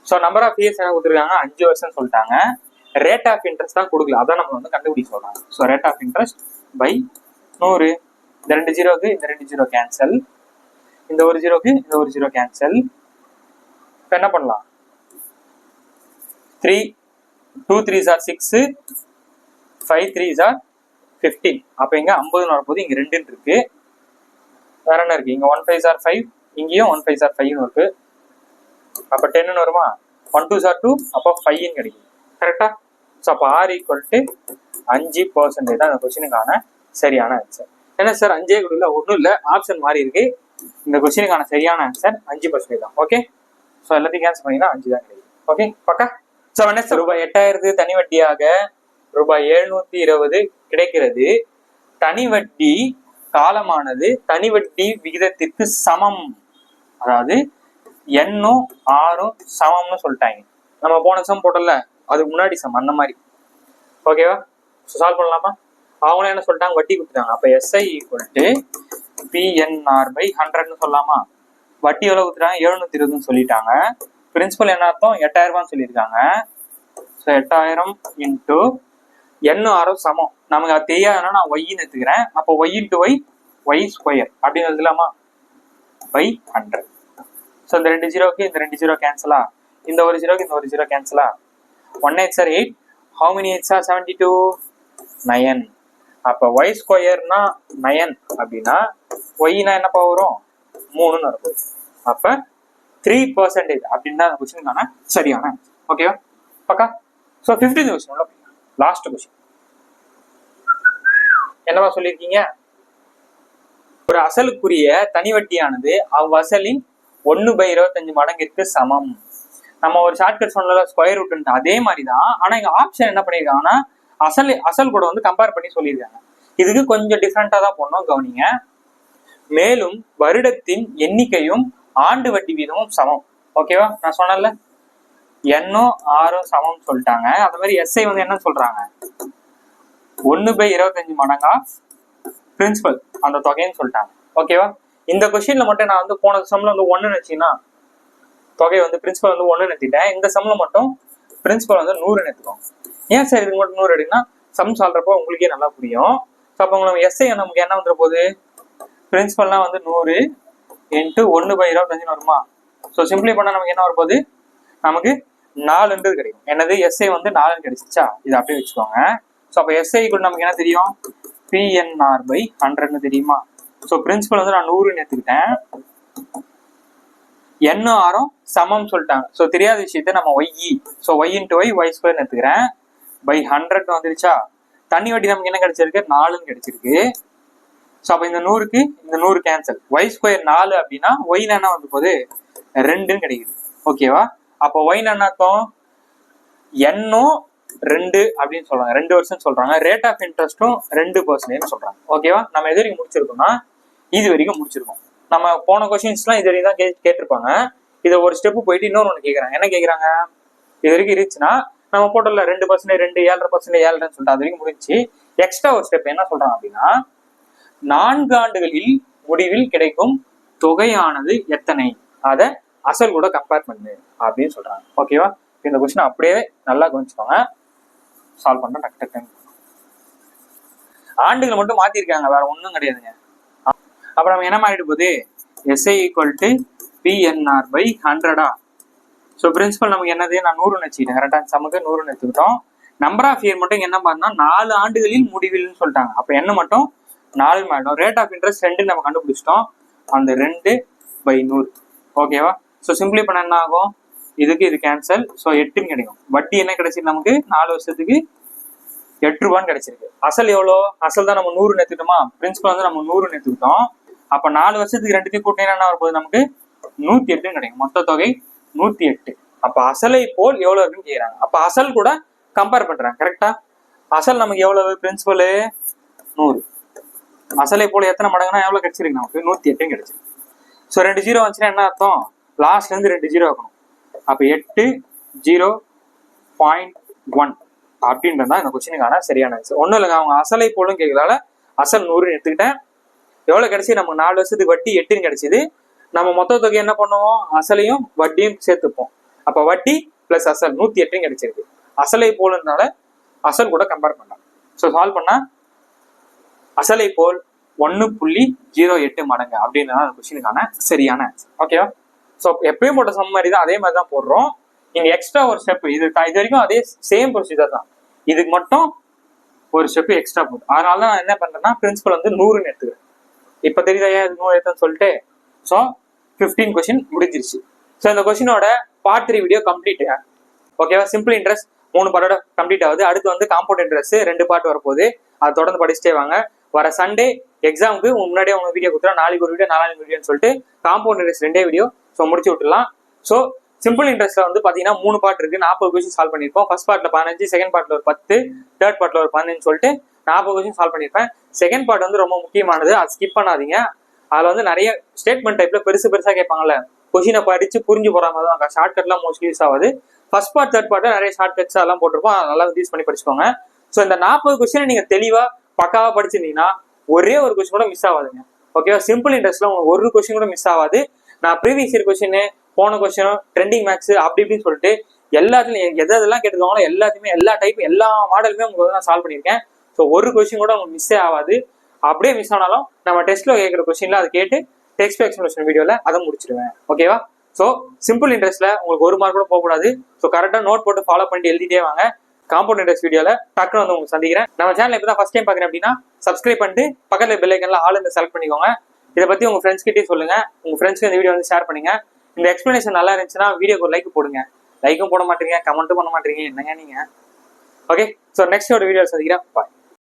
ஸோ நம்பர் ஆஃப் இயர்ஸ் என்ன கொடுத்துருக்காங்க, 5 வருஷம் சொல்லிட்டாங்க. ரேட் ஆஃப் இன்ட்ரெஸ்ட் தான் கொடுக்கல, அதான் நம்ம வந்து கண்டுபிடிக்க சொல்றாங்க. So rate of interest by 100. இந்த 2 ஜீரோக்கு இந்த 2 ஜீரோ கேன்சல், இந்த ஒரு ஜீரோக்கு இந்த ஒரு ஜீரோ கேன்சல். இப்போ என்ன பண்ணலாம், 2 3s are 6, 5 3s are 15. அப்போ இங்க 50 வரப்போது, இங்க 2 இருக்கு. வேற என்ன இருக்கு, இங்க 1 5s are 5, இங்கேயும் 1 5s are 5 இருக்கு. அப்ப 10 வருமா, 1 2s are 2, அப்போ 5 கிடைக்கும். கரெக்டா? ஸோ அப்போ R = 5% தான் இந்த கொஸ்டினுக்கான சரியான ஆன்சர். என்ன சார் 5 கொடுக்கல, ஒன்றும் இல்லை, ஆப்ஷன் மாறி இருக்கு. இந்த கொஸ்டினுக்கான சரியான ஆன்சர் 5% தான். ஓகே, ஸோ எல்லாத்தையும் கேன்சல் பண்ணிங்கன்னா 5 தான் கிடைக்கும். ஓகே பக்கா. ஸோ ரூபாய் 8000 தனி வட்டியாக ரூபாய் 720 கிடைக்கிறது. தனி வட்டி காலமானது தனி வட்டி விகிதத்திற்கு சமம். அதாவது எண்ணும் ஆறும் சமம்னு சொல்லிட்டாங்க. நம்ம போன சம் போட்டல, அதுக்கு முன்னாடி சம் அந்த மாதிரி. ஓகேவா? சால்வ் பண்ணலாமா? அவங்களும் என்ன சொல்லிட்டாங்க, வட்டி கொடுத்துட்டாங்க. அப்ப SI = PNR/100 சொல்லலாமா? வட்டி எவ்வளவு கொடுத்துட்டாங்க, 720 சொல்லிட்டாங்க. பிரின்சிபல் என்ன அர்த்தம், 8000 ரூபான்னு சொல்லியிருக்காங்க. ஸோ 8000 இன்ட்டு எண்ணும் ஆறும் சமம். நமக்கு அது தெரியாதுன்னா நான் ஒய்ன்னு எடுத்துக்கிறேன். அப்போ Y into Y, Y square அப்படின்னு எழுதலாமா, பை 100. ஸோ இந்த 2 ஜீரோக்கு இந்த 2 ஜீரோ கேன்சலா, இந்த ஒரு ஜீரோக்கு இந்த ஒரு zero கேன்சலா. 1 8s are 8, how many 8s are 72? 9. அப்போ ஒய் ஸ்கொயர்னா 9 அப்படின்னா ஒய்னா என்னப்பா வரும், 3ன்னு இருக்கும். அப்ப 3% அப்படின்னு தான் கொஸ்டினுக்கான சரியான. ஓகேவா பக்கா. So 15th question last question என்னவா சொல்லியிருக்கீங்க, ஒரு அசலுக்குரிய தனி வட்டியானது அவ்வசலின் 1/25 மடங்கிற்கு சமம். நம்ம ஒரு ஷார்ட்கட் சொன்னல ஸ்கொயர் ரூட், அதே மாதிரி தான். ஆனா இங்க ஆப்ஷன் என்ன பண்ணிருக்காங்கன்னா அசல் கூட வந்து கம்பேர் பண்ணி சொல்லியிருக்காங்க. இதுக்கு கொஞ்சம் டிஃப்ரெண்டா தான் போடணும், கவனிங்க. மேலும் வருடத்தின் எண்ணிக்கையும் ஆண்டு வட்டி வீதமும் சமம். ஓகேவா? நான் சொன்னல எண்ணும் ஆறும் சமம் சொல்லிட்டாங்க. அந்த மாதிரி SI வந்து என்ன சொல்றாங்க, 1/25 மடங்கா பிரின்சிபல் அந்த தொகைன்னு சொல்லிட்டாங்க. ஓகேவா? இந்த கொஸ்டின்ல மட்டும் நான் வந்து போன சம்ல வந்து 1 வச்சீங்கன்னா தொகை வந்து பிரின்சிபல் வந்து 1 எடுத்துட்டேன். இந்த சம்ல மட்டும் பிரின்சிபல் வந்து 100 எடுத்துக்கோங்க. ஏன் சார் இதுக்கு மட்டும் 100 எடுக்குன்னா சம் சால்றப்போ உங்களுக்கே நல்லா புரியும். ஸோ அப்போ உங்களுக்கு SI நமக்கு என்ன வந்துட போகுது, பிரின்சிபல்லாம் வந்து 100 இன்ட்டு 1/25 வருமா. ஸோ சிம்பிளி பண்ணா நமக்கு என்ன வரப்போகுது, நமக்கு 4ன்றது கிடைக்கும். என்னது எஸ்ஐ வந்து 4 கிடைச்சிச்சா, இது அப்படியே வச்சுக்கோங்க. ஸோ அப்போ எஸ்ஐ கூட நமக்கு என்ன தெரியும், பிஎன்ஆர் பை 100ன்னு தெரியுமா. ஸோ பிரின்சிபல் வந்து நான் 100ன்னு எடுத்துக்கிட்டேன், எண்ணும் ஆரும் சமம் சொல்லிட்டாங்க. ஸோ தெரியாத விஷயத்த நம்ம Y, so Y into Y Y ஸ்கொயர்னு எடுத்துக்கிறேன், பை 100 வந்துருச்சா. தண்ணி வட்டி நமக்கு என்ன கிடைச்சிருக்கு, 4ன்னு கிடைச்சிருக்கு. ஸோ அப்போ இந்த 100க்கு இந்த 100 கேன்சல், ஒய் ஸ்கொயர் 4 அப்படின்னா ஒய் என்ன வந்து போகுது 2ன்னு கிடைக்குது. ஓகேவா. அப்போ ஒய் என்ன அர்த்தம், எண்ணும் 2 அப்படின்னு சொல்றாங்க, 2% சொல்றாங்க. ரேட் ஆஃப் இன்ட்ரெஸ்ட்டும் 2% சொல்றாங்க. ஓகேவா. நம்ம எது வரைக்கும் முடிச்சிருக்கோம்னா இது வரைக்கும் முடிச்சிருக்கோம். நம்ம போன கொஸ்டின்ஸ்லாம் இது வரைக்கும் தான் கேட்டிருப்பாங்க. இதை ஒரு ஸ்டெப்பு போயிட்டு இன்னொன்று ஒன்று கேட்குறாங்க. என்ன கேட்குறாங்க, இது வரைக்கும் இருந்துச்சுன்னா நம்ம போட்டோம்ல 2%, 2, 7.5%, 7ன்னு சொல்லிட்டு அது வரைக்கும் முடிஞ்சு எக்ஸ்ட்ரா ஒரு ஸ்டெப் என்ன சொல்றாங்க அப்படின்னா 4 ஆண்டுகளில் முடிவில் கிடைக்கும் தொகையானது எத்தனை, அதை அசல் கூட கம்பேர் பண்ணு அப்படின்னு சொல்றாங்க. ஓகேவா. இந்த கொஸ்டின் அப்படியே நல்லா கவனிச்சுக்கோங்க, சால்வ் பண்ற டக்கு ஆண்டுகள் மட்டும் மாத்திருக்காங்க, வேற ஒன்றும் கிடையாதுங்க. அப்புறம் நம்ம என்ன மாறிட்டு போகுது, SI equal to PNR by 100. So principal நமக்கு என்னது, நான் 100ன்னு வச்சுக்கிட்டேன், கரெக்டாக சமக்கு 100ன்னு எடுத்துக்கிட்டோம். நம்பர் ஆஃப் இயர் மட்டும் என்ன பண்ணா 4 ஆண்டுகளில் முடிவில்னு சொல்லிட்டாங்க. அப்போ என்ன மட்டும் 4 மாறிடும். ரேட் ஆஃப் இன்ட்ரெஸ்ட் 2 நம்ம கண்டுபிடிச்சிட்டோம், அந்த 2/100. ஓகேவா. ஸோ சிம்பிளி பண்ண என்ன ஆகும், இதுக்கு இது கேன்சல், ஸோ 8ன்னு கிடைக்கும். வட்டி என்ன கிடைச்சிருக்கு நமக்கு 4 வருஷத்துக்கு 8 ரூபான்னு கிடைச்சிருக்கு. அசல் எவ்வளோ, அசல் தான் நம்ம 100ன்னு எடுத்துக்கிட்டோமா, பிரின்சிபல் வந்து நம்ம 100ன்னு எடுத்துக்கிட்டோம். அப்ப 4 வருஷத்துக்கு 2த்தையும் கூட்டினா என்ன வரும்போது நமக்கு 108 கிடைக்கும். மொத்த தொகை 108. அப்ப அசலை போல் எவ்வளவு இருக்குன்னு கேக்குறாங்க. அப்ப அசல் கூட கம்பேர் பண்றாங்க. கரெக்டா. அசல் நமக்கு எவ்வளவு, பிரின்சிபல் 100, அசலை போல எத்தனை மடங்குனா எவ்வளவு கிடைச்சிருக்கு நமக்கு 108 கிடைச்சிருக்கு. ஸோ 2 0 வந்துச்சுன்னா என்ன அர்த்தம், லாஸ்ட்ல இருந்து 2 0 வைக்கணும். அப்ப 8.0.1 அப்படின்றது தான் இந்த கொஸ்டினுக்கான சரியான ஆன்சர். ஒன்றும் இல்லைங்க, அவங்க அசலை போலும் கேட்கறதால அசல் 100ன்னு எடுத்துக்கிட்டேன். எவ்வளவு கிடைச்சி, நமக்கு 4 வருஷத்துக்கு வட்டி 8ன்னு கிடைச்சிது. நம்ம மொத்த தொகை என்ன பண்ணுவோம், அசலையும் வட்டியும் சேர்த்துப்போம். அப்ப வட்டி பிளஸ் அசல் 108 கிடைச்சிருக்கு. அசலை போலனால அசல் கூட கம்பேர் பண்ணலாம். ஸோ சால்வ் பண்ணா அசலை போல் 1.08 மடங்கு அப்படின்னு அந்த கொஸ்டினுக்கான சரியான ஆன்சர். ஓகேவா. ஸோ எப்பயும் போட்ட சம் மாதிரி தான், அதே மாதிரி தான் போடுறோம். இங்க எக்ஸ்ட்ரா ஒரு ஸ்டெப், இது வரைக்கும் அதே சேம் ப்ரொசீஜர் தான், இதுக்கு மட்டும் ஒரு ஸ்டெப் எக்ஸ்ட்ரா போகுது. அதனால தான் நான் என்ன பண்றேன்னா பிரின்சிபல் வந்து 100ன்னு எடுத்துக்கிறேன். இப்ப தெரியுதா ஏன் 100 எடுத்தேன்னு சொல்லிட்டு. ஸோ 15 கொஸ்டின் முடிஞ்சிருச்சு. ஸோ இந்த கொஸ்டினோட பார்ட் 3 வீடியோ கம்ப்ளீட். ஓகேவா. சிம்பிள் இன்ட்ரெஸ்ட் 3 பார்ட்டோட கம்ப்ளீட் ஆகுது. அடுத்து வந்து காம்பவுண்ட் இன்ட்ரெஸ்ட் 2 பார்ட் வரப்போகுது. அதை தொடர்ந்து படிச்சுட்டே வாங்க. வர சண்டே எக்ஸாமுக்கு முன்னாடியே உங்க வீடியோ கொடுத்துறோம், நாளைக்கு ஒரு வீடியோ, நாளைக்கு வீடியோன்னு சொல்லிட்டு காம்பவுண்ட் இன்ட்ரெஸ்ட் 2 வீடியோ ஸோ முடிச்சு விட்டுலாம். ஸோ சிம்பிள் இன்ட்ரெஸ்ட்ல வந்து பாத்தீங்கன்னா 3 பார்ட் இருக்கு, 40 கொஸ்டின் சால்வ் பண்ணிருப்போம். ஃபர்ஸ்ட் பார்ட்ல 15, செகண்ட் பார்ட்ல ஒரு 10, தேர்ட் பார்ட்ல ஒரு 15 சொல்லிட்டு 40 கொஸ்டின் சால்வ் பண்ணிருப்பேன். செகண்ட் பார்ட் வந்து ரொம்ப முக்கியமானது, அது ஸ்கிப் பண்ணாதீங்க. அதுல வந்து நிறைய ஸ்டேட்மெண்ட் டைப்ல பெருசா கேட்பாங்கல்ல, கொஸ்டினை படிச்சு புரிஞ்சு போற மாதிரி தான், ஷார்ட்கட்லாம் மோஸ்ட்லி யூஸ் ஆகுது. ஃபர்ஸ்ட் பார்ட் தேர்ட் பார்ட்ல நிறைய ஷார்ட்கட்ஸ் அதெல்லாம் போட்டிருப்போம், நல்லா யூஸ் பண்ணி படிச்சுக்கோங்க. ஸோ இந்த 40 கொஸ்டினை நீங்க தெளிவா பக்காவா படிச்சிருந்தீங்கன்னா ஒரே ஒரு கொஸ்டின் கூட மிஸ் ஆகாதுங்க. ஓகேவா. சிம்பிள் இன்ட்ரெஸ்ட்ல உங்களுக்கு ஒரு கொஸ்டின் கூட மிஸ் ஆகாது. நான் ப்ரீவியஸ் இயர் கொஸ்டின், போன கொஸ்டின், ட்ரெண்டிங் மேக்ஸ் அப்படி இப்படின்னு சொல்லிட்டு எல்லாத்துலயும் எதெல்லாம் கேட்டுக்கோங்களோ எல்லாத்தையுமே, எல்லா டைப், எல்லா மாடலுமே உங்களுக்கு நான் சால்வ் பண்ணியிருக்கேன். ஸோ ஒரு கொஸ்டின் கூட உங்களுக்கு மிஸ்ஸே ஆகாது. அப்படியே மிஸ் ஆனாலும் நம்ம டெஸ்ட்ல கேட்குற கொஸ்டின்ல அதை கேட்டு டெக்ஸ்ட் எக்ஸ்பிளேஷன் வீடியோல அதை முடிச்சிடுவேன். ஓகேவா. ஸோ சிம்பிள் இன்ட்ரெஸ்ட்ல உங்களுக்கு ஒரு மார்க் கூட போகக்கூடாது. ஸோ கரெக்டாக நோட் போட்டு ஃபாலோ பண்ணிட்டு எழுதிட்டே வாங்க. காம்பவுண்ட் இன்ட்ரெஸ்ட் வீடியோல டக்குன்னு வந்து உங்களுக்கு சந்திக்கிறேன். நம்ம சேனல் இப்போ தான் ஃபர்ஸ்ட் டைம் பார்க்குறேன் அப்படின்னா சப்ஸ்கிரைப் பண்ணிட்டு பக்கத்துல பெல் ஐக்கன்ல ஆல் இந்த செலக்ட் பண்ணிக்கோங்க. இதை பத்தி உங்க ஃப்ரெண்ட்ஸ் கிட்டே சொல்லுங்க, உங்க ஃப்ரெண்ட்ஸ்க்கு இந்த வீடியோ வந்து ஷேர் பண்ணுங்க. இந்த எக்ஸ்பிளனேஷன் நல்லா இருந்துச்சுன்னா வீடியோக்கு ஒரு லைக் போடுங்க. லைக்கும் போட மாட்டீங்க, கமெண்ட்டும் பண்ண மாட்டீங்க, என்னங்க நீங்க. ஓகே. ஸோ நெக்ஸ்ட் ஒரு வீடியோ சந்திக்கிறேன். பாய்.